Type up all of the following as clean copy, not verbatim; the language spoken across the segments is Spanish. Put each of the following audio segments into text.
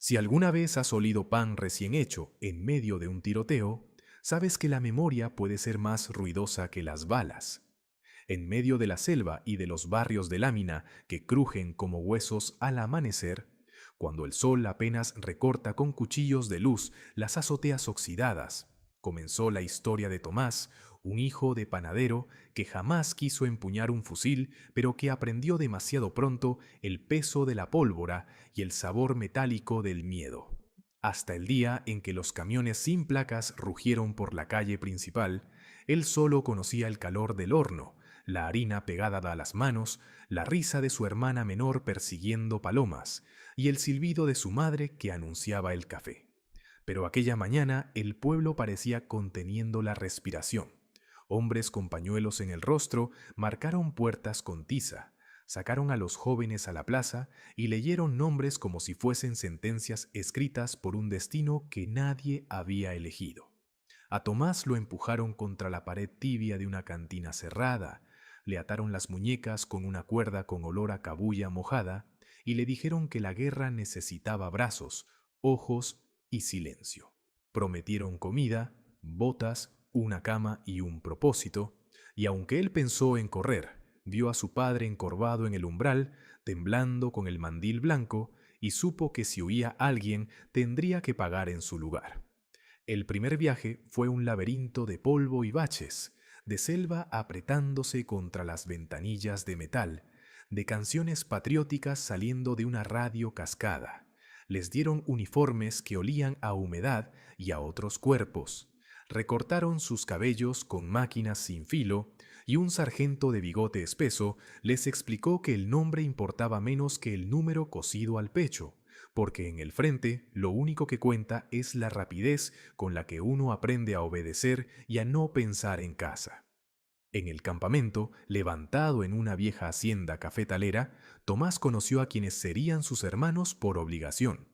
Si alguna vez has olido pan recién hecho en medio de un tiroteo, sabes que la memoria puede ser más ruidosa que las balas. En medio de la selva y de los barrios de lámina que crujen como huesos al amanecer, cuando el sol apenas recorta con cuchillos de luz las azoteas oxidadas, comenzó la historia de Tomás, un hijo de panadero que jamás quiso empuñar un fusil, pero que aprendió demasiado pronto el peso de la pólvora y el sabor metálico del miedo. Hasta el día en que los camiones sin placas rugieron por la calle principal, él solo conocía el calor del horno, la harina pegada a las manos, la risa de su hermana menor persiguiendo palomas y el silbido de su madre que anunciaba el café. Pero aquella mañana el pueblo parecía conteniendo la respiración. Hombres con pañuelos en el rostro marcaron puertas con tiza, sacaron a los jóvenes a la plaza y leyeron nombres como si fuesen sentencias escritas por un destino que nadie había elegido. A Tomás lo empujaron contra la pared tibia de una cantina cerrada, le ataron las muñecas con una cuerda con olor a cabuya mojada y le dijeron que la guerra necesitaba brazos, ojos y silencio. Prometieron comida, botas, una cama y un propósito, y aunque él pensó en correr, vio a su padre encorvado en el umbral, temblando con el mandil blanco, y supo que si huía alguien tendría que pagar en su lugar. El primer viaje fue un laberinto de polvo y baches, de selva apretándose contra las ventanillas de metal, de canciones patrióticas saliendo de una radio cascada. Les dieron uniformes que olían a humedad y a otros cuerpos. Recortaron sus cabellos con máquinas sin filo y un sargento de bigote espeso les explicó que el nombre importaba menos que el número cosido al pecho, porque en el frente lo único que cuenta es la rapidez con la que uno aprende a obedecer y a no pensar en casa. En el campamento, levantado en una vieja hacienda cafetalera, Tomás conoció a quienes serían sus hermanos por obligación.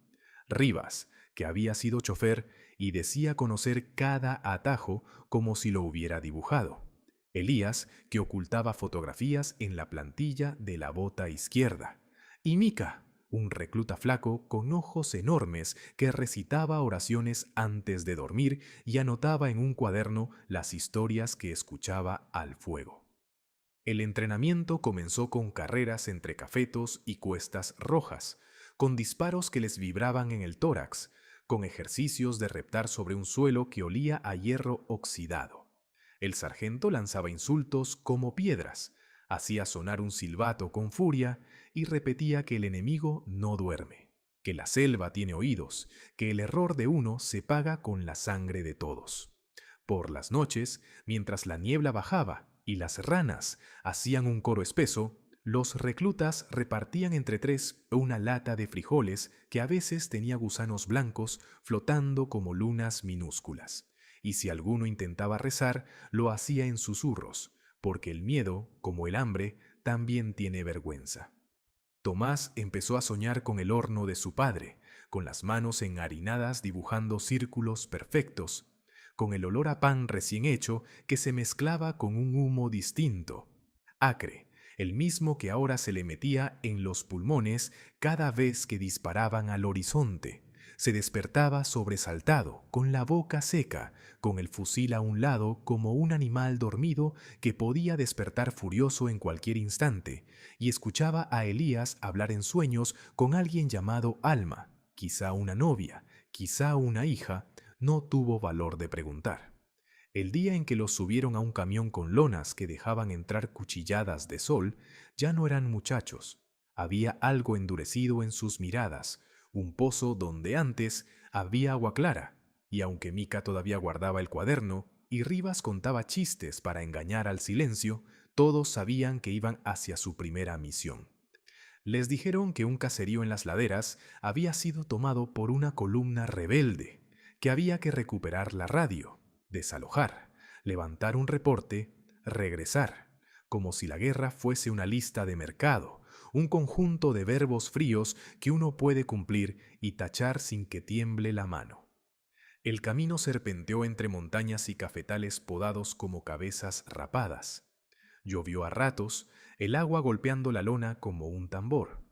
Rivas, que había sido chofer y decía conocer cada atajo como si lo hubiera dibujado. Elías, que ocultaba fotografías en la plantilla de la bota izquierda. Y Mica, un recluta flaco con ojos enormes que recitaba oraciones antes de dormir y anotaba en un cuaderno las historias que escuchaba al fuego. El entrenamiento comenzó con carreras entre cafetos y cuestas rojas, con disparos que les vibraban en el tórax, con ejercicios de reptar sobre un suelo que olía a hierro oxidado. El sargento lanzaba insultos como piedras, hacía sonar un silbato con furia y repetía que el enemigo no duerme, que la selva tiene oídos, que el error de uno se paga con la sangre de todos. Por las noches, mientras la niebla bajaba y las ranas hacían un coro espeso, los reclutas repartían entre tres una lata de frijoles que a veces tenía gusanos blancos flotando como lunas minúsculas. Y si alguno intentaba rezar, lo hacía en susurros, porque el miedo, como el hambre, también tiene vergüenza. Tomás empezó a soñar con el horno de su padre, con las manos enharinadas dibujando círculos perfectos, con el olor a pan recién hecho que se mezclaba con un humo distinto, acre, el mismo que ahora se le metía en los pulmones cada vez que disparaban al horizonte. Se despertaba sobresaltado, con la boca seca, con el fusil a un lado como un animal dormido que podía despertar furioso en cualquier instante, y escuchaba a Elías hablar en sueños con alguien llamado Alma, quizá una novia, quizá una hija, no tuvo valor de preguntar. El día en que los subieron a un camión con lonas que dejaban entrar cuchilladas de sol, ya no eran muchachos. Había algo endurecido en sus miradas, un pozo donde antes había agua clara, y aunque Mica todavía guardaba el cuaderno y Rivas contaba chistes para engañar al silencio, todos sabían que iban hacia su primera misión. Les dijeron que un caserío en las laderas había sido tomado por una columna rebelde, que había que recuperar la radio, desalojar, levantar un reporte, regresar, como si la guerra fuese una lista de mercado, un conjunto de verbos fríos que uno puede cumplir y tachar sin que tiemble la mano. El camino serpenteó entre montañas y cafetales podados como cabezas rapadas. Llovió a ratos, el agua golpeando la lona como un tambor.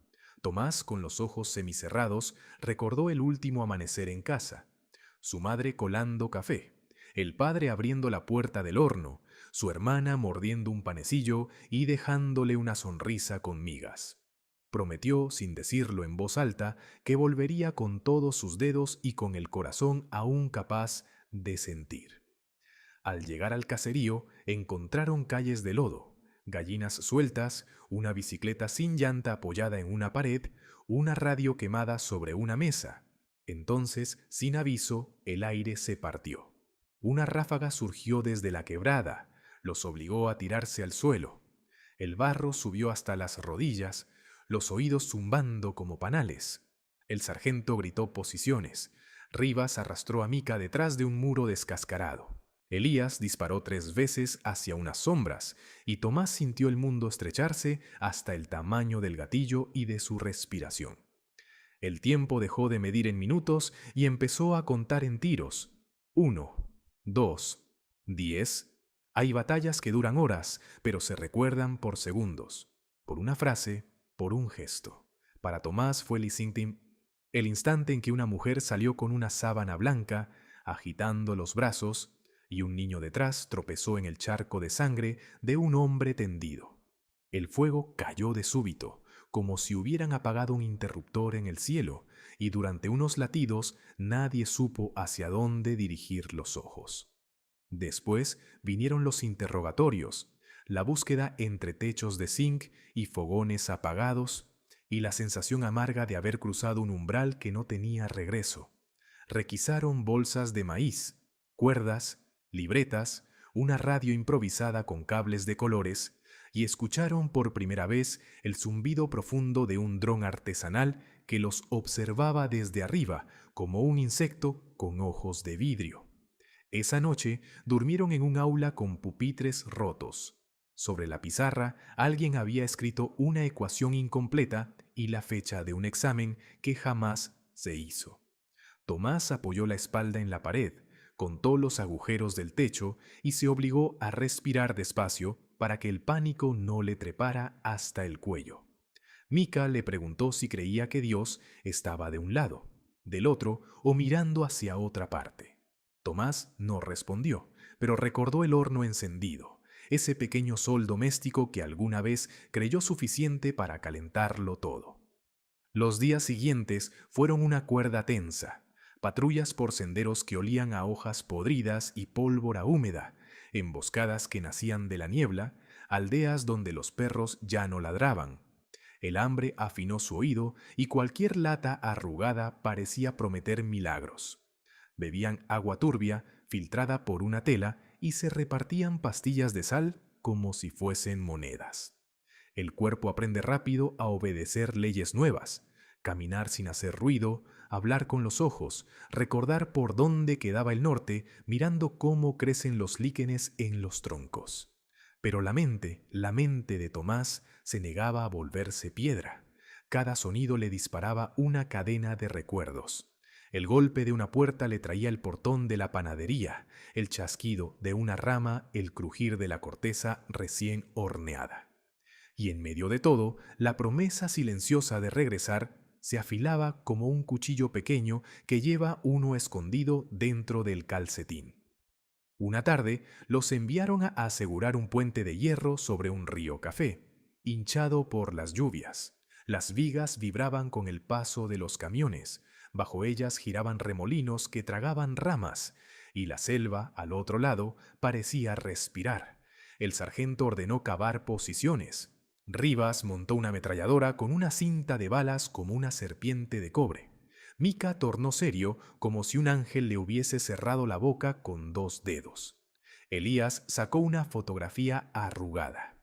Tomás, con los ojos semicerrados, recordó el último amanecer en casa. Su madre colando café, el padre abriendo la puerta del horno, su hermana mordiendo un panecillo y dejándole una sonrisa con migas. Prometió, sin decirlo en voz alta, que volvería con todos sus dedos y con el corazón aún capaz de sentir. Al llegar al caserío, encontraron calles de lodo, gallinas sueltas, una bicicleta sin llanta apoyada en una pared, una radio quemada sobre una mesa. Entonces, sin aviso, el aire se partió. Una ráfaga surgió desde la quebrada, los obligó a tirarse al suelo. El barro subió hasta las rodillas, los oídos zumbando como panales. El sargento gritó posiciones. Rivas arrastró a Mica detrás de un muro descascarado. Elías disparó 3 veces hacia unas sombras, y Tomás sintió el mundo estrecharse hasta el tamaño del gatillo y de su respiración. El tiempo dejó de medir en minutos y empezó a contar en tiros. 1, 2, 10. Hay batallas que duran horas, pero se recuerdan por segundos, por una frase, por un gesto. Para Tomás fue el instante en que una mujer salió con una sábana blanca, agitando los brazos, y un niño detrás tropezó en el charco de sangre de un hombre tendido. El fuego cayó de súbito, como si hubieran apagado un interruptor en el cielo, y durante unos latidos nadie supo hacia dónde dirigir los ojos. Después vinieron los interrogatorios, la búsqueda entre techos de zinc y fogones apagados, y la sensación amarga de haber cruzado un umbral que no tenía regreso. Requisaron bolsas de maíz, cuerdas, libretas, una radio improvisada con cables de colores, y escucharon por primera vez el zumbido profundo de un dron artesanal que los observaba desde arriba como un insecto con ojos de vidrio. Esa noche durmieron en un aula con pupitres rotos. Sobre la pizarra alguien había escrito una ecuación incompleta y la fecha de un examen que jamás se hizo. Tomás apoyó la espalda en la pared, contó los agujeros del techo y se obligó a respirar despacio para que el pánico no le trepara hasta el cuello. Mica le preguntó si creía que Dios estaba de un lado, del otro o mirando hacia otra parte. Tomás no respondió, pero recordó el horno encendido, ese pequeño sol doméstico que alguna vez creyó suficiente para calentarlo todo. Los días siguientes fueron una cuerda tensa, patrullas por senderos que olían a hojas podridas y pólvora húmeda, emboscadas que nacían de la niebla, aldeas donde los perros ya no ladraban. El hambre afinó su oído y cualquier lata arrugada parecía prometer milagros. Bebían agua turbia, filtrada por una tela, y se repartían pastillas de sal como si fuesen monedas. El cuerpo aprende rápido a obedecer leyes nuevas, caminar sin hacer ruido, hablar con los ojos, recordar por dónde quedaba el norte, mirando cómo crecen los líquenes en los troncos. Pero la mente de Tomás se negaba a volverse piedra. Cada sonido le disparaba una cadena de recuerdos. El golpe de una puerta le traía el portón de la panadería, el chasquido de una rama, el crujir de la corteza recién horneada. Y en medio de todo, la promesa silenciosa de regresar se afilaba como un cuchillo pequeño que lleva uno escondido dentro del calcetín. Una tarde los enviaron a asegurar un puente de hierro sobre un río Café, hinchado por las lluvias. Las vigas vibraban con el paso de los camiones, bajo ellas giraban remolinos que tragaban ramas, y la selva, al otro lado, parecía respirar. El sargento ordenó cavar posiciones. Rivas montó una ametralladora con una cinta de balas como una serpiente de cobre. Mica tornó serio como si un ángel le hubiese cerrado la boca con 2 dedos. Elías sacó una fotografía arrugada.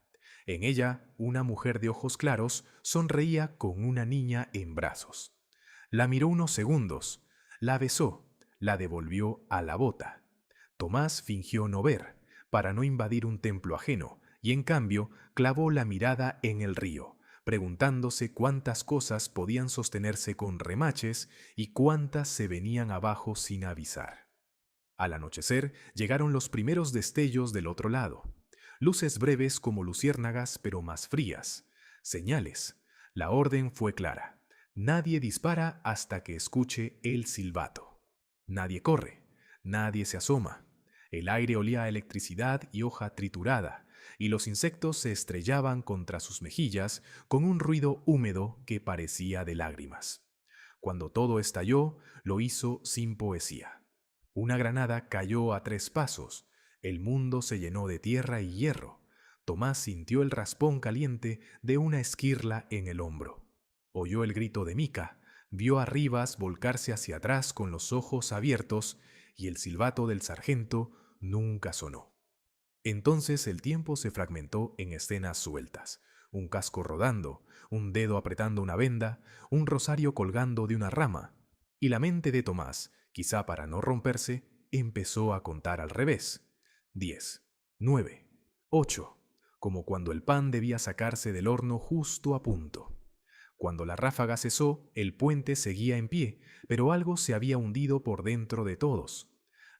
En ella, una mujer de ojos claros sonreía con una niña en brazos. La miró unos segundos, la besó, la devolvió a la bota. Tomás fingió no ver, para no invadir un templo ajeno, y en cambio clavó la mirada en el río, preguntándose cuántas cosas podían sostenerse con remaches y cuántas se venían abajo sin avisar. Al anochecer llegaron los primeros destellos del otro lado, luces breves como luciérnagas pero más frías, señales. La orden fue clara. Nadie dispara hasta que escuche el silbato. Nadie corre, nadie se asoma. El aire olía a electricidad y hoja triturada, y los insectos se estrellaban contra sus mejillas con un ruido húmedo que parecía de lágrimas. Cuando todo estalló, lo hizo sin poesía. Una granada cayó a 3 pasos. El mundo se llenó de tierra y hierro. Tomás sintió el raspón caliente de una esquirla en el hombro. Oyó el grito de Mica, vio a Rivas volcarse hacia atrás con los ojos abiertos y el silbato del sargento nunca sonó. Entonces el tiempo se fragmentó en escenas sueltas. Un casco rodando, un dedo apretando una venda, un rosario colgando de una rama. Y la mente de Tomás, quizá para no romperse, empezó a contar al revés. 10, 9, 8, como cuando el pan debía sacarse del horno justo a punto. Cuando la ráfaga cesó, el puente seguía en pie, pero algo se había hundido por dentro de todos.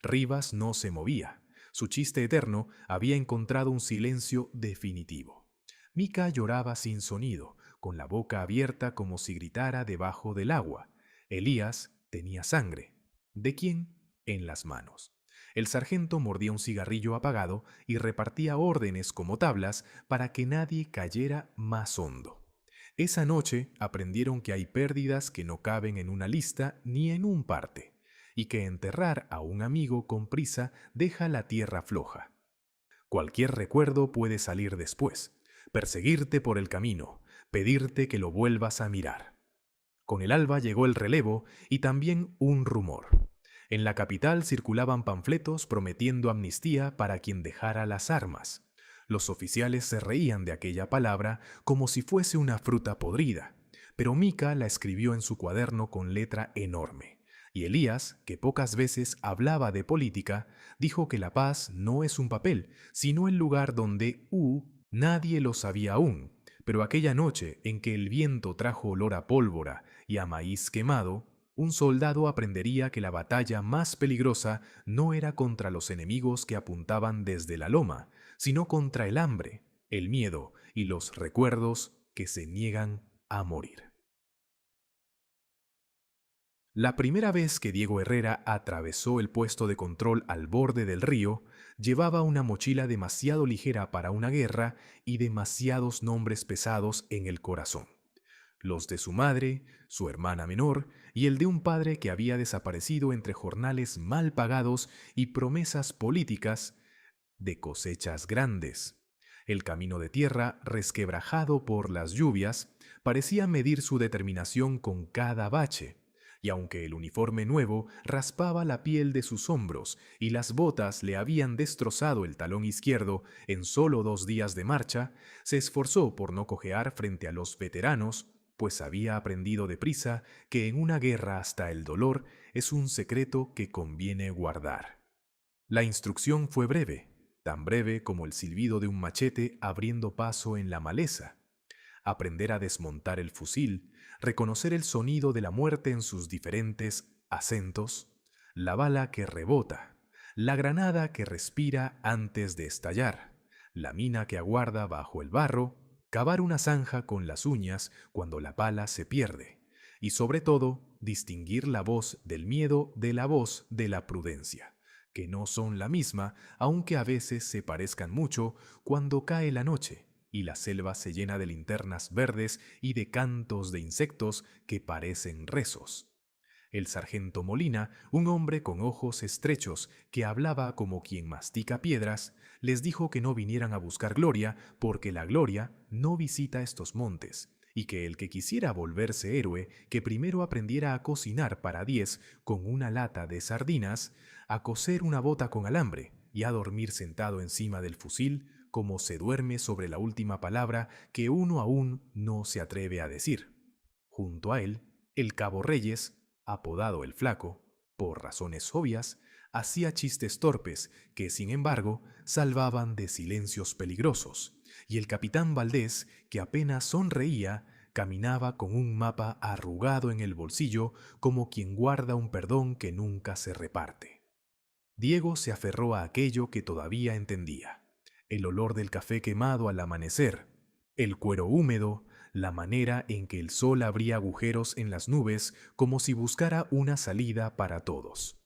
Rivas no se movía. Su chiste eterno había encontrado un silencio definitivo. Mica lloraba sin sonido, con la boca abierta como si gritara debajo del agua. Elías tenía sangre. ¿De quién? En las manos. El sargento mordía un cigarrillo apagado y repartía órdenes como tablas para que nadie cayera más hondo. Esa noche aprendieron que hay pérdidas que no caben en una lista ni en un parte, y que enterrar a un amigo con prisa deja la tierra floja. Cualquier recuerdo puede salir después, perseguirte por el camino, pedirte que lo vuelvas a mirar. Con el alba llegó el relevo y también un rumor. En la capital circulaban panfletos prometiendo amnistía para quien dejara las armas. Los oficiales se reían de aquella palabra como si fuese una fruta podrida, pero Mica la escribió en su cuaderno con letra enorme. Y Elías, que pocas veces hablaba de política, dijo que la paz no es un papel, sino el lugar donde nadie lo sabía aún. Pero aquella noche en que el viento trajo olor a pólvora y a maíz quemado, un soldado aprendería que la batalla más peligrosa no era contra los enemigos que apuntaban desde la loma, sino contra el hambre, el miedo y los recuerdos que se niegan a morir. La primera vez que Diego Herrera atravesó el puesto de control al borde del río, llevaba una mochila demasiado ligera para una guerra y demasiados nombres pesados en el corazón. Los de su madre, su hermana menor y el de un padre que había desaparecido entre jornales mal pagados y promesas políticas de cosechas grandes. El camino de tierra, resquebrajado por las lluvias, parecía medir su determinación con cada bache, y aunque el uniforme nuevo raspaba la piel de sus hombros y las botas le habían destrozado el talón izquierdo en solo 2 días de marcha, se esforzó por no cojear frente a los veteranos, pues había aprendido deprisa que en una guerra hasta el dolor es un secreto que conviene guardar. La instrucción fue breve, tan breve como el silbido de un machete abriendo paso en la maleza. Aprender a desmontar el fusil, reconocer el sonido de la muerte en sus diferentes acentos, la bala que rebota, la granada que respira antes de estallar, la mina que aguarda bajo el barro, cavar una zanja con las uñas cuando la bala se pierde, y sobre todo, distinguir la voz del miedo de la voz de la prudencia, que no son la misma, aunque a veces se parezcan mucho cuando cae la noche y la selva se llena de linternas verdes y de cantos de insectos que parecen rezos. El sargento Molina, un hombre con ojos estrechos que hablaba como quien mastica piedras, les dijo que no vinieran a buscar gloria porque la gloria no visita estos montes, y que el que quisiera volverse héroe, que primero aprendiera a cocinar para 10 con una lata de sardinas, a coser una bota con alambre y a dormir sentado encima del fusil como se duerme sobre la última palabra que uno aún no se atreve a decir. Junto a él, el cabo Reyes, apodado el Flaco, por razones obvias, hacía chistes torpes que, sin embargo, salvaban de silencios peligrosos, y el capitán Valdés, que apenas sonreía, caminaba con un mapa arrugado en el bolsillo como quien guarda un perdón que nunca se reparte. Diego se aferró a aquello que todavía entendía: el olor del café quemado al amanecer, el cuero húmedo, la manera en que el sol abría agujeros en las nubes como si buscara una salida para todos.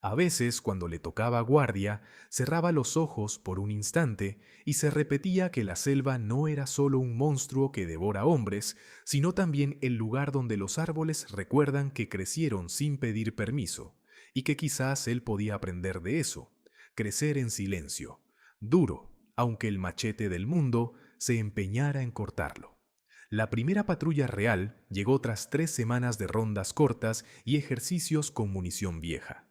A veces, cuando le tocaba guardia, cerraba los ojos por un instante y se repetía que la selva no era solo un monstruo que devora hombres, sino también el lugar donde los árboles recuerdan que crecieron sin pedir permiso, y que quizás él podía aprender de eso, crecer en silencio, duro, aunque el machete del mundo se empeñara en cortarlo. La primera patrulla real llegó tras 3 semanas de rondas cortas y ejercicios con munición vieja.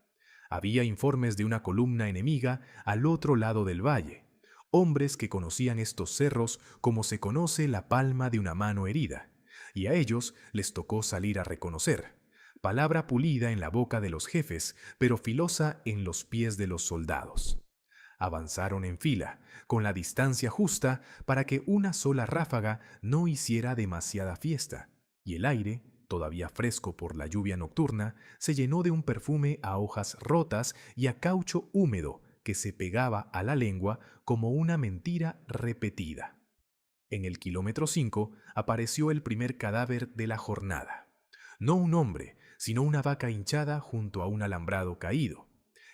Había informes de una columna enemiga al otro lado del valle, hombres que conocían estos cerros como se conoce la palma de una mano herida, y a ellos les tocó salir a reconocer, palabra pulida en la boca de los jefes, pero filosa en los pies de los soldados. Avanzaron en fila, con la distancia justa para que una sola ráfaga no hiciera demasiada fiesta, y el aire, todavía fresco por la lluvia nocturna, se llenó de un perfume a hojas rotas y a caucho húmedo que se pegaba a la lengua como una mentira repetida. En el kilómetro 5 apareció el primer cadáver de la jornada. No un hombre, sino una vaca hinchada junto a un alambrado caído.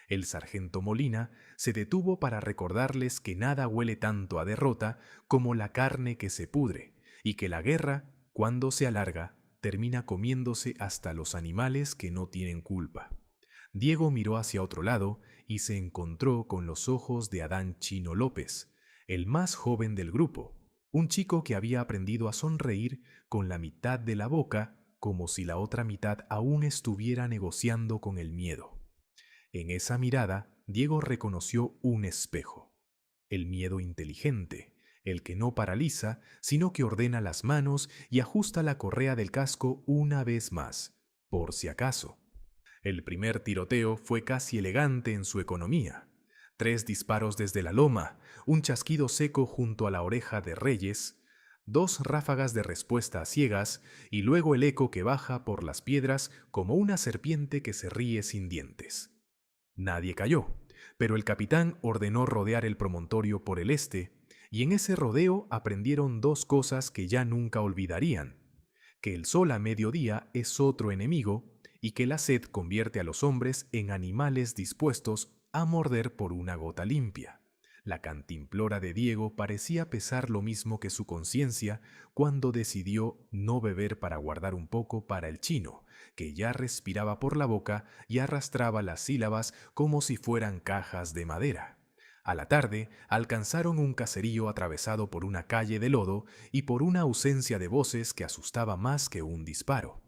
El sargento Molina se detuvo para recordarles que nada huele tanto a derrota como la carne que se pudre, y que la guerra, cuando se alarga, termina comiéndose hasta los animales que no tienen culpa. Diego miró hacia otro lado y se encontró con los ojos de Adán Chino López, el más joven del grupo, un chico que había aprendido a sonreír con la mitad de la boca como si la otra mitad aún estuviera negociando con el miedo. En esa mirada, Diego reconoció un espejo, el miedo inteligente, el que no paraliza, sino que ordena las manos y ajusta la correa del casco una vez más, por si acaso. El primer tiroteo fue casi elegante en su economía. 3 disparos desde la loma, un chasquido seco junto a la oreja de Reyes, 2 ráfagas de respuesta a ciegas y luego el eco que baja por las piedras como una serpiente que se ríe sin dientes. Nadie cayó, pero el capitán ordenó rodear el promontorio por el este, y en ese rodeo aprendieron 2 cosas que ya nunca olvidarían: que el sol a mediodía es otro enemigo y que la sed convierte a los hombres en animales dispuestos a morder por una gota limpia. La cantimplora de Diego parecía pesar lo mismo que su conciencia cuando decidió no beber para guardar un poco para el chino, que ya respiraba por la boca y arrastraba las sílabas como si fueran cajas de madera. A la tarde alcanzaron un caserío atravesado por una calle de lodo y por una ausencia de voces que asustaba más que un disparo.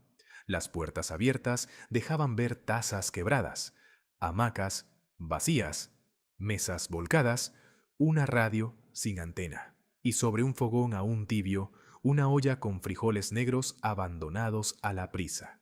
Las puertas abiertas dejaban ver tazas quebradas, hamacas vacías, mesas volcadas, una radio sin antena, y sobre un fogón aún tibio, una olla con frijoles negros abandonados a la prisa.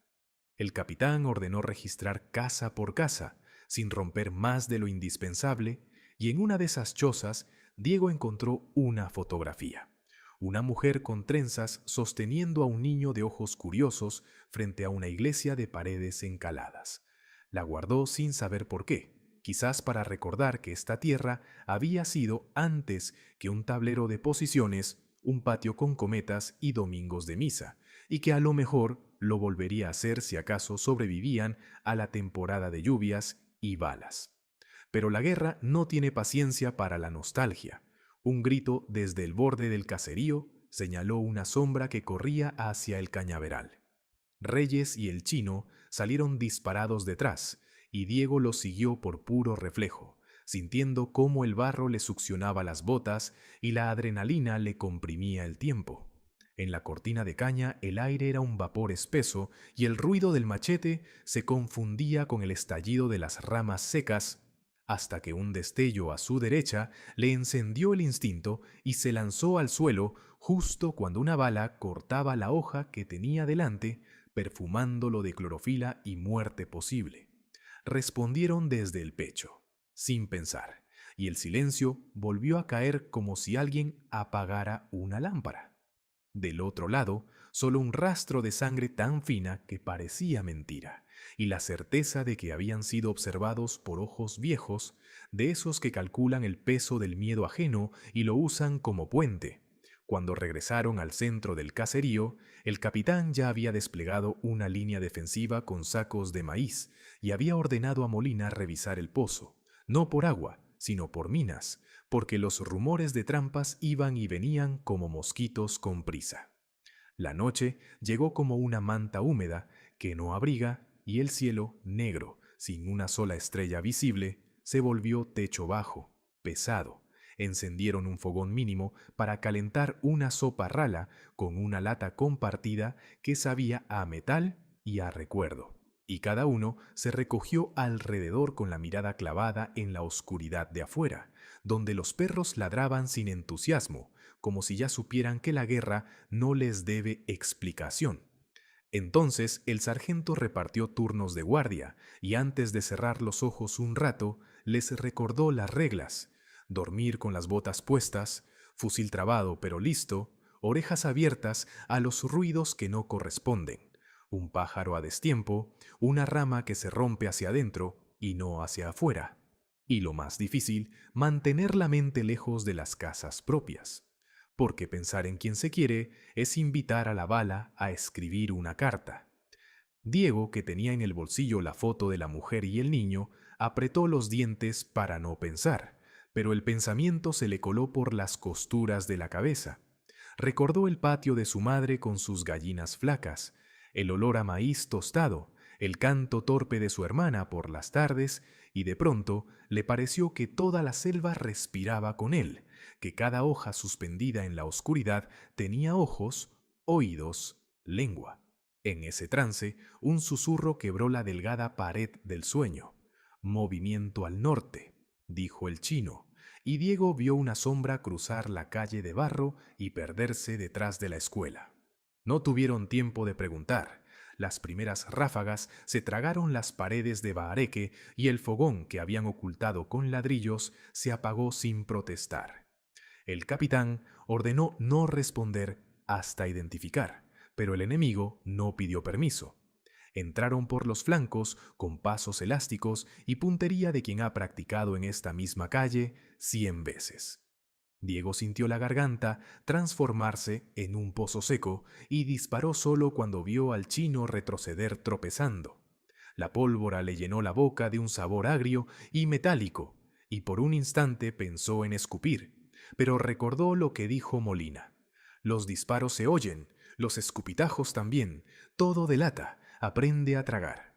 El capitán ordenó registrar casa por casa, sin romper más de lo indispensable, y en una de esas chozas Diego encontró una fotografía. Una mujer con trenzas sosteniendo a un niño de ojos curiosos frente a una iglesia de paredes encaladas. La guardó sin saber por qué, quizás para recordar que esta tierra había sido antes que un tablero de posiciones, un patio con cometas y domingos de misa, y que a lo mejor lo volvería a hacer si acaso sobrevivían a la temporada de lluvias y balas. Pero la guerra no tiene paciencia para la nostalgia. Un grito desde el borde del caserío señaló una sombra que corría hacia el cañaveral. Reyes y el chino salieron disparados detrás, y Diego los siguió por puro reflejo, sintiendo cómo el barro le succionaba las botas y la adrenalina le comprimía el tiempo. En la cortina de caña el aire era un vapor espeso y el ruido del machete se confundía con el estallido de las ramas secas, hasta que un destello a su derecha le encendió el instinto y se lanzó al suelo justo cuando una bala cortaba la hoja que tenía delante, perfumándolo de clorofila y muerte posible. Respondieron desde el pecho, sin pensar, y el silencio volvió a caer como si alguien apagara una lámpara. Del otro lado, solo un rastro de sangre tan fina que parecía mentira, y la certeza de que habían sido observados por ojos viejos, de esos que calculan el peso del miedo ajeno y lo usan como puente, Cuando regresaron al centro del caserío, el capitán ya había desplegado una línea defensiva con sacos de maíz y había ordenado a Molina revisar el pozo, no por agua, sino por minas, porque los rumores de trampas iban y venían como mosquitos con prisa. La noche llegó como una manta húmeda que no abriga y el cielo, negro, sin una sola estrella visible, se volvió techo bajo, pesado. Encendieron un fogón mínimo para calentar una sopa rala con una lata compartida que sabía a metal y a recuerdo. Y cada uno se recogió alrededor con la mirada clavada en la oscuridad de afuera, donde los perros ladraban sin entusiasmo, como si ya supieran que la guerra no les debe explicación. Entonces el sargento repartió turnos de guardia y antes de cerrar los ojos un rato, les recordó las reglas: dormir con las botas puestas, fusil trabado pero listo, orejas abiertas a los ruidos que no corresponden, un pájaro a destiempo, una rama que se rompe hacia adentro y no hacia afuera. Y lo más difícil, mantener la mente lejos de las casas propias, porque pensar en quien se quiere es invitar a la bala a escribir una carta. Diego, que tenía en el bolsillo la foto de la mujer y el niño, apretó los dientes para no pensar, pero el pensamiento se le coló por las costuras de la cabeza. Recordó el patio de su madre con sus gallinas flacas, el olor a maíz tostado, el canto torpe de su hermana por las tardes, y de pronto le pareció que toda la selva respiraba con él, que cada hoja suspendida en la oscuridad tenía ojos, oídos, lengua. En ese trance, un susurro quebró la delgada pared del sueño. «Movimiento al norte», dijo el chino, y Diego vio una sombra cruzar la calle de barro y perderse detrás de la escuela. No tuvieron tiempo de preguntar. Las primeras ráfagas se tragaron las paredes de bahareque y el fogón que habían ocultado con ladrillos se apagó sin protestar. El capitán ordenó no responder hasta identificar, pero el enemigo no pidió permiso. Entraron por los flancos con pasos elásticos y puntería de quien ha practicado en esta misma calle 100 veces. Diego sintió la garganta transformarse en un pozo seco y disparó solo cuando vio al chino retroceder tropezando. La pólvora le llenó la boca de un sabor agrio y metálico, y por un instante pensó en escupir, pero recordó lo que dijo Molina. Los disparos se oyen, los escupitajos también, todo delata, aprende a tragar.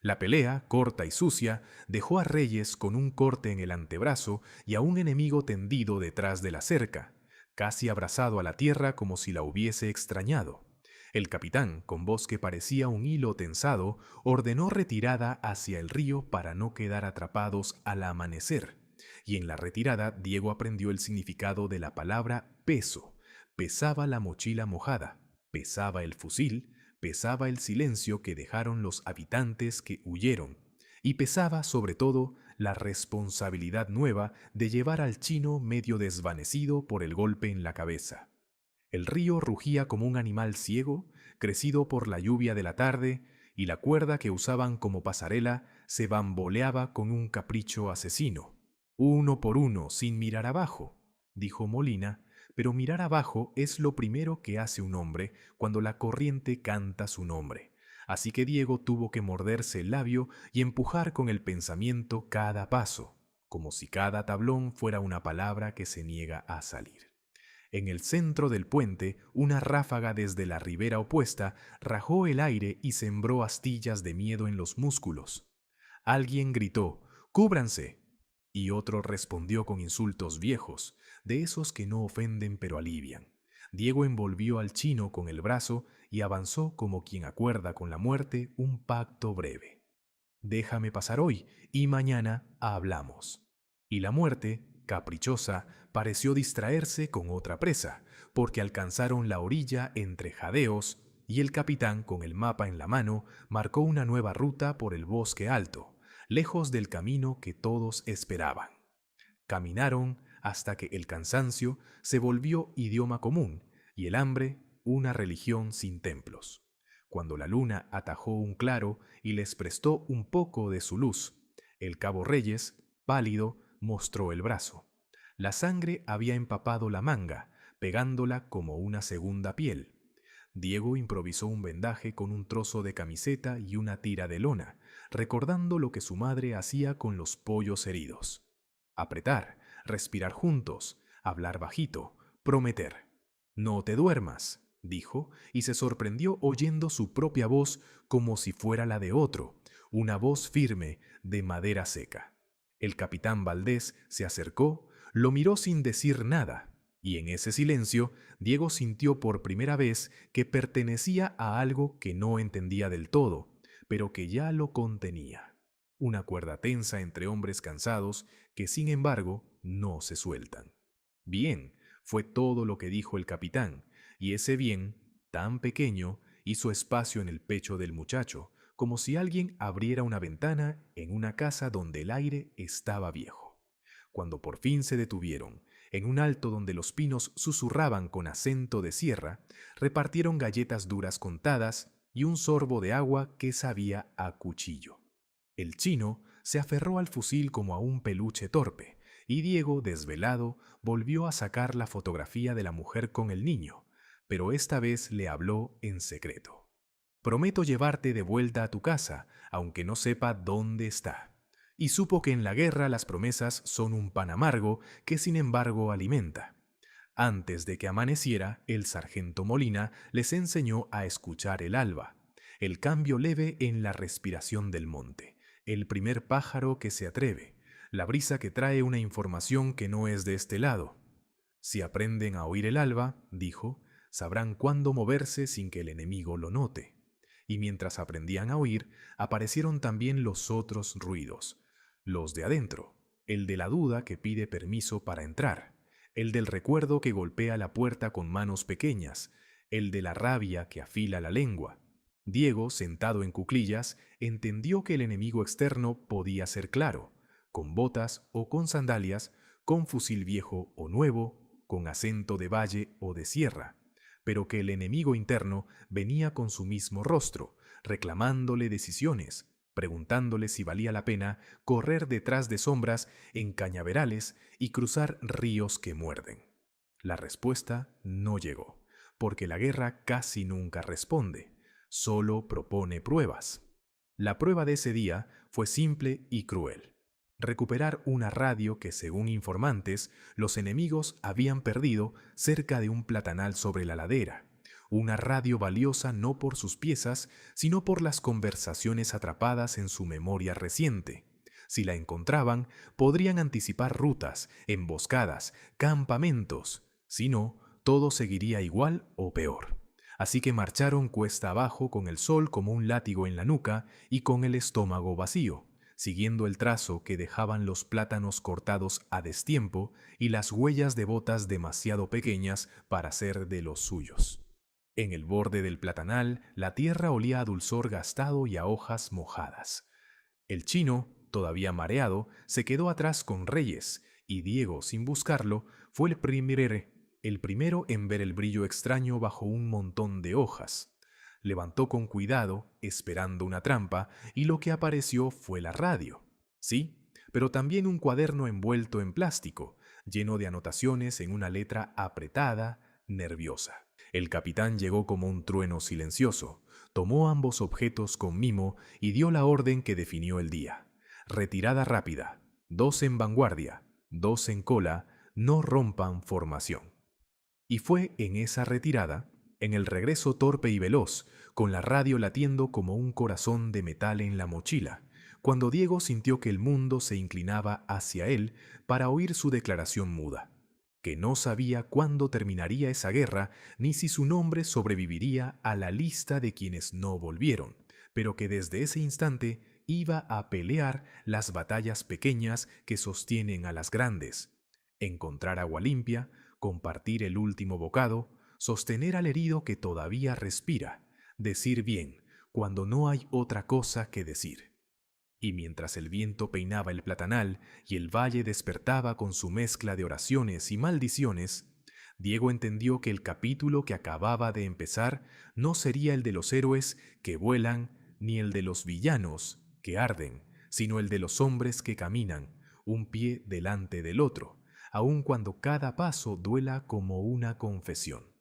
La pelea, corta y sucia, dejó a Reyes con un corte en el antebrazo y a un enemigo tendido detrás de la cerca, casi abrazado a la tierra como si la hubiese extrañado. El capitán, con voz que parecía un hilo tensado, ordenó retirada hacia el río para no quedar atrapados al amanecer. Y en la retirada Diego aprendió el significado de la palabra peso. Pesaba la mochila mojada, pesaba el fusil, pesaba el silencio que dejaron los habitantes que huyeron, y pesaba sobre todo la responsabilidad nueva de llevar al chino medio desvanecido por el golpe en la cabeza. El río rugía como un animal ciego, crecido por la lluvia de la tarde, y la cuerda que usaban como pasarela se bamboleaba con un capricho asesino. «Uno por uno, sin mirar abajo», dijo Molina, pero mirar abajo es lo primero que hace un hombre cuando la corriente canta su nombre. Así que Diego tuvo que morderse el labio y empujar con el pensamiento cada paso, como si cada tablón fuera una palabra que se niega a salir. En el centro del puente, una ráfaga desde la ribera opuesta rajó el aire y sembró astillas de miedo en los músculos. Alguien gritó: «¡Cúbranse!», y otro respondió con insultos viejos, de esos que no ofenden pero alivian. Diego envolvió al chino con el brazo y avanzó como quien acuerda con la muerte un pacto breve. «Déjame pasar hoy y mañana hablamos». Y la muerte, caprichosa, pareció distraerse con otra presa, porque alcanzaron la orilla entre jadeos y el capitán, con el mapa en la mano, marcó una nueva ruta por el bosque alto, lejos del camino que todos esperaban. Caminaron hasta que el cansancio se volvió idioma común y el hambre una religión sin templos. Cuando la luna atajó un claro y les prestó un poco de su luz, el cabo Reyes, pálido, mostró el brazo. La sangre había empapado la manga, pegándola como una segunda piel. Diego improvisó un vendaje con un trozo de camiseta y una tira de lona, recordando lo que su madre hacía con los pollos heridos. Apretar, respirar juntos, hablar bajito, prometer. «No te duermas», dijo, y se sorprendió oyendo su propia voz como si fuera la de otro, una voz firme de madera seca. El capitán Valdés se acercó, lo miró sin decir nada, y en ese silencio Diego sintió por primera vez que pertenecía a algo que no entendía del todo, pero que ya lo contenía. Una cuerda tensa entre hombres cansados que, sin embargo, no se sueltan. Bien, fue todo lo que dijo el capitán, y ese bien, tan pequeño, hizo espacio en el pecho del muchacho, como si alguien abriera una ventana en una casa donde el aire estaba viejo. Cuando por fin se detuvieron, en un alto donde los pinos susurraban con acento de sierra, repartieron galletas duras contadas y un sorbo de agua que sabía a cuchillo. El chino se aferró al fusil como a un peluche torpe, y Diego, desvelado, volvió a sacar la fotografía de la mujer con el niño, pero esta vez le habló en secreto. «Prometo llevarte de vuelta a tu casa, aunque no sepa dónde está». Y supo que en la guerra las promesas son un pan amargo que sin embargo alimenta. Antes de que amaneciera, el sargento Molina les enseñó a escuchar el alba, el cambio leve en la respiración del monte, el primer pájaro que se atreve, la brisa que trae una información que no es de este lado. «Si aprenden a oír el alba», dijo, «sabrán cuándo moverse sin que el enemigo lo note». Y mientras aprendían a oír, aparecieron también los otros ruidos, los de adentro, el de la duda que pide permiso para entrar, el del recuerdo que golpea la puerta con manos pequeñas, el de la rabia que afila la lengua. Diego, sentado en cuclillas, entendió que el enemigo externo podía ser claro, con botas o con sandalias, con fusil viejo o nuevo, con acento de valle o de sierra, pero que el enemigo interno venía con su mismo rostro, reclamándole decisiones, preguntándole si valía la pena correr detrás de sombras en cañaverales y cruzar ríos que muerden. La respuesta no llegó, porque la guerra casi nunca responde, solo propone pruebas. La prueba de ese día fue simple y cruel. Recuperar una radio que, según informantes, los enemigos habían perdido cerca de un platanal sobre la ladera. Una radio valiosa no por sus piezas, sino por las conversaciones atrapadas en su memoria reciente. Si la encontraban, podrían anticipar rutas, emboscadas, campamentos. Si no, todo seguiría igual o peor. Así que marcharon cuesta abajo con el sol como un látigo en la nuca y con el estómago vacío, siguiendo el trazo que dejaban los plátanos cortados a destiempo y las huellas de botas demasiado pequeñas para ser de los suyos. En el borde del platanal, la tierra olía a dulzor gastado y a hojas mojadas. El chino, todavía mareado, se quedó atrás con Reyes, y Diego, sin buscarlo, fue el primero en ver el brillo extraño bajo un montón de hojas. Levantó con cuidado, esperando una trampa, y lo que apareció fue la radio. Sí, pero también un cuaderno envuelto en plástico, lleno de anotaciones en una letra apretada, nerviosa. El capitán llegó como un trueno silencioso, tomó ambos objetos con mimo y dio la orden que definió el día. Retirada rápida, 2 en vanguardia, 2 en cola, no rompan formación. Y fue en esa retirada, en el regreso torpe y veloz, con la radio latiendo como un corazón de metal en la mochila, cuando Diego sintió que el mundo se inclinaba hacia él para oír su declaración muda, que no sabía cuándo terminaría esa guerra ni si su nombre sobreviviría a la lista de quienes no volvieron, pero que desde ese instante iba a pelear las batallas pequeñas que sostienen a las grandes, encontrar agua limpia, compartir el último bocado, sostener al herido que todavía respira, decir bien cuando no hay otra cosa que decir. Y mientras el viento peinaba el platanal y el valle despertaba con su mezcla de oraciones y maldiciones, Diego entendió que el capítulo que acababa de empezar no sería el de los héroes que vuelan ni el de los villanos que arden, sino el de los hombres que caminan, un pie delante del otro, aun cuando cada paso duela como una confesión.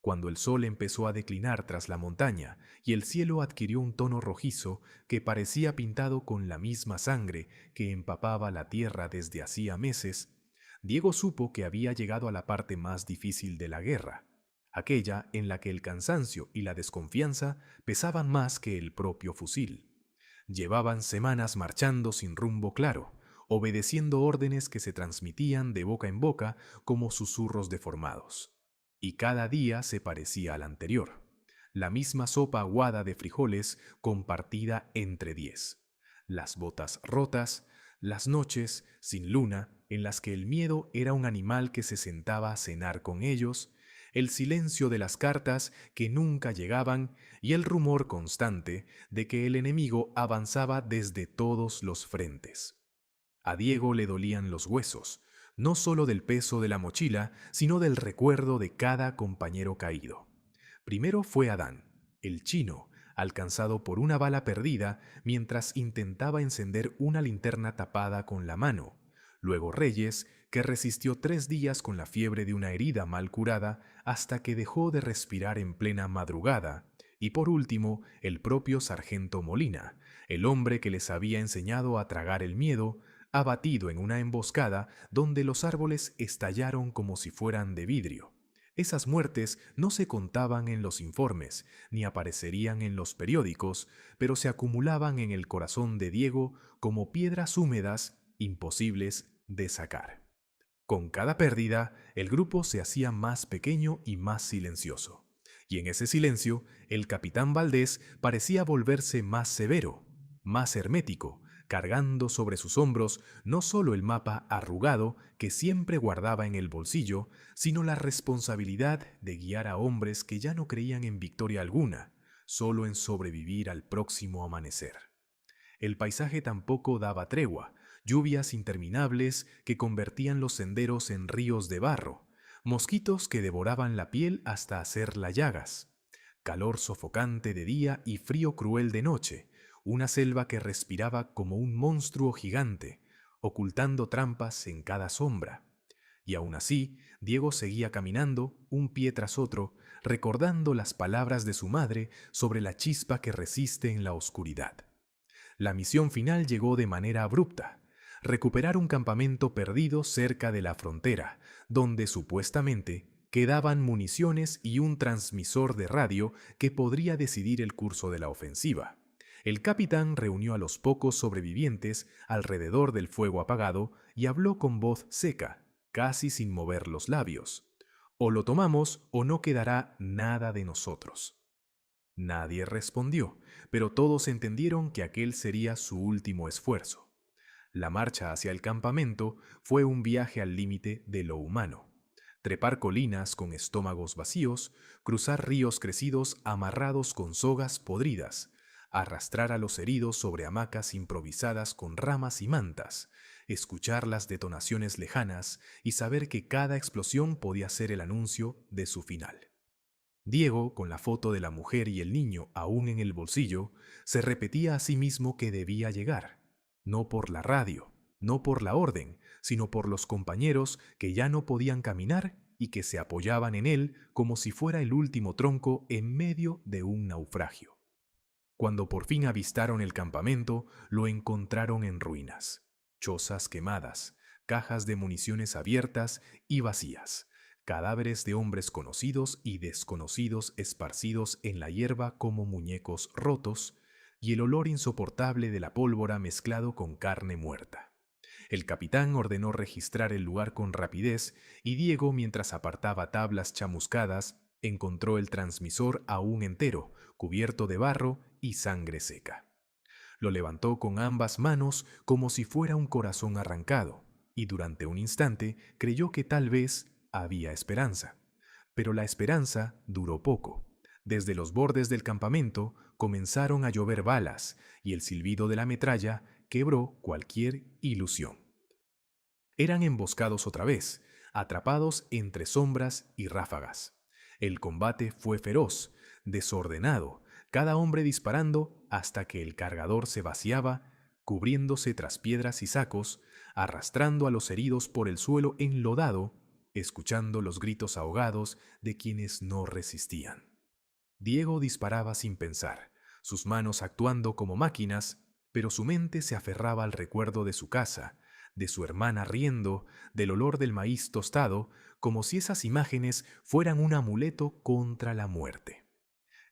Cuando el sol empezó a declinar tras la montaña y el cielo adquirió un tono rojizo que parecía pintado con la misma sangre que empapaba la tierra desde hacía meses, Diego supo que había llegado a la parte más difícil de la guerra, aquella en la que el cansancio y la desconfianza pesaban más que el propio fusil. Llevaban semanas marchando sin rumbo claro, obedeciendo órdenes que se transmitían de boca en boca como susurros deformados. Y cada día se parecía al anterior. La misma sopa aguada de frijoles compartida entre 10. Las botas rotas, las noches sin luna en las que el miedo era un animal que se sentaba a cenar con ellos, el silencio de las cartas que nunca llegaban y el rumor constante de que el enemigo avanzaba desde todos los frentes. A Diego le dolían los huesos, no solo del peso de la mochila, sino del recuerdo de cada compañero caído. Primero fue Adán, el chino, alcanzado por una bala perdida mientras intentaba encender una linterna tapada con la mano. Luego Reyes, que resistió 3 días con la fiebre de una herida mal curada hasta que dejó de respirar en plena madrugada. Y por último, el propio sargento Molina, el hombre que les había enseñado a tragar el miedo, abatido en una emboscada donde los árboles estallaron como si fueran de vidrio. Esas muertes no se contaban en los informes, ni aparecerían en los periódicos, pero se acumulaban en el corazón de Diego como piedras húmedas imposibles de sacar. Con cada pérdida, el grupo se hacía más pequeño y más silencioso. Y en ese silencio, el capitán Valdés parecía volverse más severo, más hermético, cargando sobre sus hombros no solo el mapa arrugado que siempre guardaba en el bolsillo, sino la responsabilidad de guiar a hombres que ya no creían en victoria alguna, solo en sobrevivir al próximo amanecer. El paisaje tampoco daba tregua, lluvias interminables que convertían los senderos en ríos de barro, mosquitos que devoraban la piel hasta hacerla llagas, calor sofocante de día y frío cruel de noche, una selva que respiraba como un monstruo gigante, ocultando trampas en cada sombra. Y aún así, Diego seguía caminando, un pie tras otro, recordando las palabras de su madre sobre la chispa que resiste en la oscuridad. La misión final llegó de manera abrupta: recuperar un campamento perdido cerca de la frontera, donde supuestamente quedaban municiones y un transmisor de radio que podría decidir el curso de la ofensiva. El capitán reunió a los pocos sobrevivientes alrededor del fuego apagado y habló con voz seca, casi sin mover los labios. O lo tomamos o no quedará nada de nosotros. Nadie respondió, pero todos entendieron que aquel sería su último esfuerzo. La marcha hacia el campamento fue un viaje al límite de lo humano. Trepar colinas con estómagos vacíos, cruzar ríos crecidos amarrados con sogas podridas, arrastrar a los heridos sobre hamacas improvisadas con ramas y mantas, escuchar las detonaciones lejanas y saber que cada explosión podía ser el anuncio de su final. Diego, con la foto de la mujer y el niño aún en el bolsillo, se repetía a sí mismo que debía llegar, no por la radio, no por la orden, sino por los compañeros que ya no podían caminar y que se apoyaban en él como si fuera el último tronco en medio de un naufragio. Cuando por fin avistaron el campamento, lo encontraron en ruinas, chozas quemadas, cajas de municiones abiertas y vacías, cadáveres de hombres conocidos y desconocidos esparcidos en la hierba como muñecos rotos, y el olor insoportable de la pólvora mezclado con carne muerta. El capitán ordenó registrar el lugar con rapidez y Diego, mientras apartaba tablas chamuscadas, encontró el transmisor aún entero, cubierto de barro y sangre seca. Lo levantó con ambas manos como si fuera un corazón arrancado, y durante un instante creyó que tal vez había esperanza. Pero la esperanza duró poco. Desde los bordes del campamento comenzaron a llover balas, y el silbido de la metralla quebró cualquier ilusión. Eran emboscados otra vez, atrapados entre sombras y ráfagas. El combate fue feroz, desordenado, cada hombre disparando hasta que el cargador se vaciaba, cubriéndose tras piedras y sacos, arrastrando a los heridos por el suelo enlodado, escuchando los gritos ahogados de quienes no resistían. Diego disparaba sin pensar, sus manos actuando como máquinas, pero su mente se aferraba al recuerdo de su casa, de su hermana riendo, del olor del maíz tostado, como si esas imágenes fueran un amuleto contra la muerte.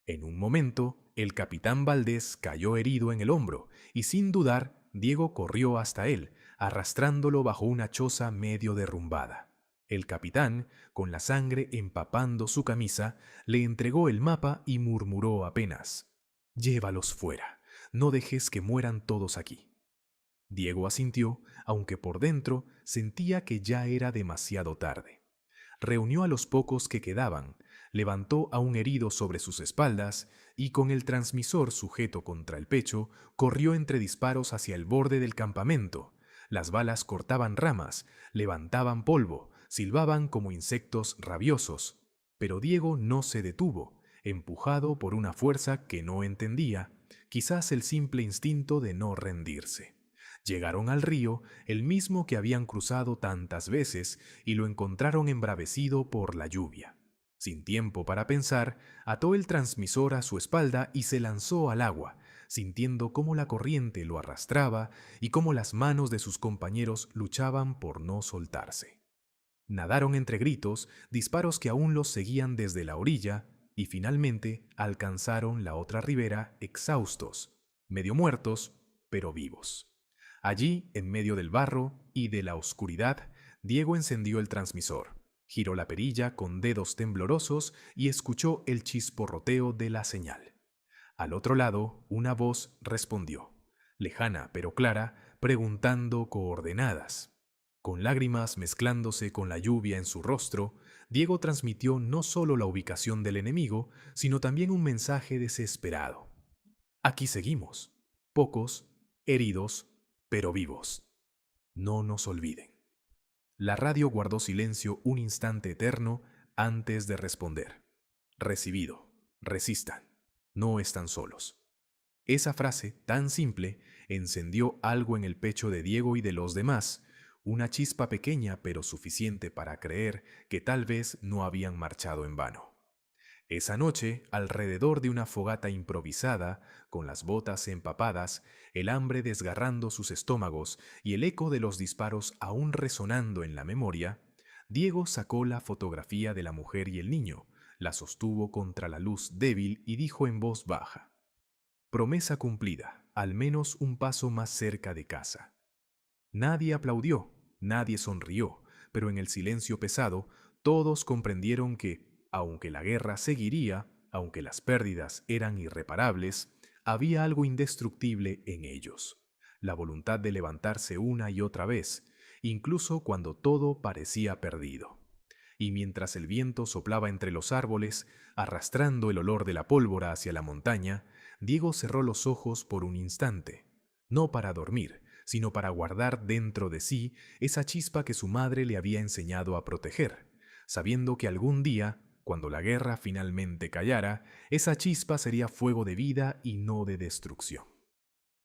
En un momento, el capitán Valdés cayó herido en el hombro, y sin dudar, Diego corrió hasta él, arrastrándolo bajo una choza medio derrumbada. El capitán, con la sangre empapando su camisa, le entregó el mapa y murmuró apenas: «Llévalos fuera, no dejes que mueran todos aquí». Diego asintió, aunque por dentro sentía que ya era demasiado tarde. Reunió a los pocos que quedaban, levantó a un herido sobre sus espaldas y, con el transmisor sujeto contra el pecho, corrió entre disparos hacia el borde del campamento. Las balas cortaban ramas, levantaban polvo, silbaban como insectos rabiosos. Pero Diego no se detuvo, empujado por una fuerza que no entendía, quizás el simple instinto de no rendirse. Llegaron al río, el mismo que habían cruzado tantas veces, y lo encontraron embravecido por la lluvia. Sin tiempo para pensar, ató el transmisor a su espalda y se lanzó al agua, sintiendo cómo la corriente lo arrastraba y cómo las manos de sus compañeros luchaban por no soltarse. Nadaron entre gritos, disparos que aún los seguían desde la orilla, y finalmente alcanzaron la otra ribera exhaustos, medio muertos, pero vivos. Allí, en medio del barro y de la oscuridad, Diego encendió el transmisor, giró la perilla con dedos temblorosos y escuchó el chisporroteo de la señal. Al otro lado, una voz respondió, lejana pero clara, preguntando coordenadas. Con lágrimas mezclándose con la lluvia en su rostro, Diego transmitió no solo la ubicación del enemigo, sino también un mensaje desesperado. Aquí seguimos, pocos, heridos, pero vivos. No nos olviden. La radio guardó silencio un instante eterno antes de responder. Recibido. Resistan. No están solos. Esa frase tan simple encendió algo en el pecho de Diego y de los demás, una chispa pequeña pero suficiente para creer que tal vez no habían marchado en vano. Esa noche, alrededor de una fogata improvisada, con las botas empapadas, el hambre desgarrando sus estómagos y el eco de los disparos aún resonando en la memoria, Diego sacó la fotografía de la mujer y el niño, la sostuvo contra la luz débil y dijo en voz baja: «Promesa cumplida, al menos un paso más cerca de casa». Nadie aplaudió, nadie sonrió, pero en el silencio pesado todos comprendieron que, aunque la guerra seguiría, aunque las pérdidas eran irreparables, había algo indestructible en ellos: la voluntad de levantarse una y otra vez, incluso cuando todo parecía perdido. Y mientras el viento soplaba entre los árboles, arrastrando el olor de la pólvora hacia la montaña, Diego cerró los ojos por un instante, no para dormir, sino para guardar dentro de sí esa chispa que su madre le había enseñado a proteger, sabiendo que algún día, cuando la guerra finalmente callara, esa chispa sería fuego de vida y no de destrucción.